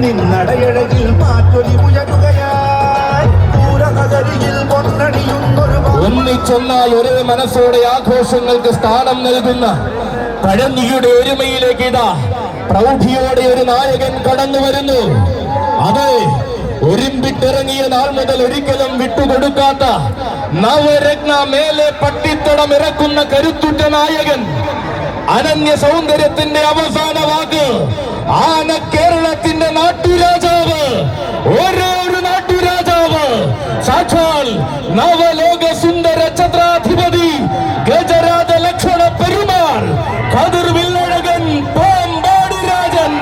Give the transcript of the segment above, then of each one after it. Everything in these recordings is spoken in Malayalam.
നിന്നടയഴകിൽ മാറ്റൊലി ഉയരുകയായി പൂരനഗരിയിൽ പൊന്നണിയുന്നൊരു ഒന്നിച്ചൊന്നാൽ ഒരേ മനസ്സോടെ ആഘോഷങ്ങൾക്ക് സ്ഥാനം നൽകുന്ന പഴനിയുടെ ഒരുമയിലേക്ക് ഇതാ പ്രൗഢിയോടെ ഒരു നായകൻ കടന്നു വരുന്നു. അതെ, ഒരുമ്പിട്ടിറങ്ങിയ നാൾ മുതൽ ഒരിക്കലും വിട്ടുകൊടുക്കാത്ത നവരത്ന മേലെ പട്ടിത്തടം ഇറക്കുന്ന കരുത്തുറ്റ നായകൻ, അനന്യ സൗന്ദര്യത്തിന്റെ അവസാന വാക്ക്, ആന കേരളത്തിന്റെ നാട്ടുരാജാവ്, ഒരേ ഒരു നാട്ടുരാജാവ്, സാക്ഷാൽ നവലോക സുന്ദര ഛത്രാധിപതി ഗജരാജ ലക്ഷ്മണ പെരുമാൾ കതിർ വില്ലഴകൻ പാമ്പാടി രാജൻ.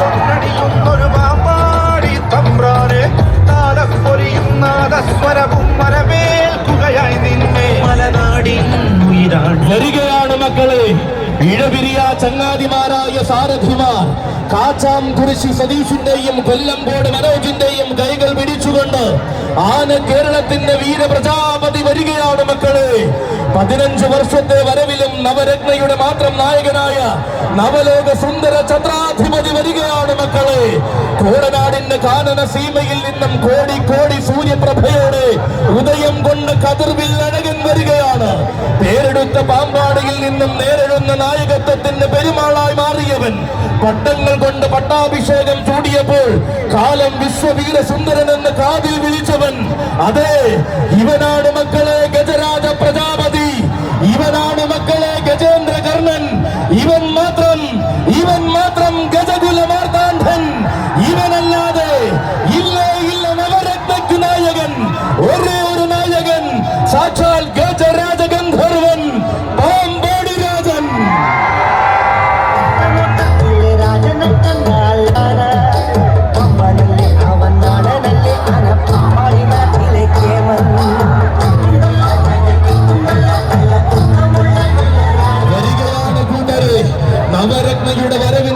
പൊന്നണിയുന്നൊരു പാമ്പാടി തമ്പ്രാനെ താലപ്പൊലിയും നാദസ്വരവും വരവേൽക്കുകയായി നിന്നെ മലനാടിൻ ഉയരാൻ വരികയാണ് മക്കളെ ഇഴപിരിയ ചങ്ങാതിമാരായ സാരഥിമാർ. കാച്ചാംകുരിശി സതീഷിന്റെയും കൊല്ലംകോട് മനോജിന്റെയും കൈകൾ പിടിച്ചുകൊണ്ട് ആന കേരളത്തിന്റെ വീരപ്രജാപതി വരികയാണ് മക്കളെ. 15 വർഷത്തെ വരവിലും നവരത്നയുടെ മാത്രം നായകനായ നവലോക സുന്ദര ഛത്രാധിപതി വരികയാണ് മക്കളെ. കോടനാടിന്റെ കാനന സീമയിൽ നിന്നും കോടി കോടി സൂര്യപ്രഭയോടെ ഉദയം കൊണ്ട് കതിർവില്ലഴകൻ വരികയാണ്. പേരെടുത്ത പാമ്പാടിയിൽ നിന്നും നേരിടുന്ന നായകത്വത്തിന്റെ പെരുമാളായി മാറിയവൻ, പട്ടങ്ങൾ കൊണ്ട് പട്ടാഭിഷേകം ചൂടിയപ്പോൾ കാലം വിശ്വവീര സുന്ദരൻ എന്ന് കാതിൽ വിളിച്ചവൻ, അതെ ഇവനാണ് മക്കളെ ഗജരാജ പ്രജാപതി, ഇവനാണ് മക്കളെ ഗജേന്ദ്ര കർണൻ, ഇവൻ മാത്രം ഗജകുല മാർത്താണ്ഡൻ, ഇവനല്ലാതെ ഇല്ലേ ഇല്ല നവരത്നയ്ക്ക് നായകൻ, ഒരേ ഒരു നായകൻ, സാക്ഷാൽ ഗജരാജ ഗന്ധർവൻ പാമ്പാടി രാജൻ. വരികയാണ് കൂട്ടരെ, നവരത്നയുടെ വരവിന്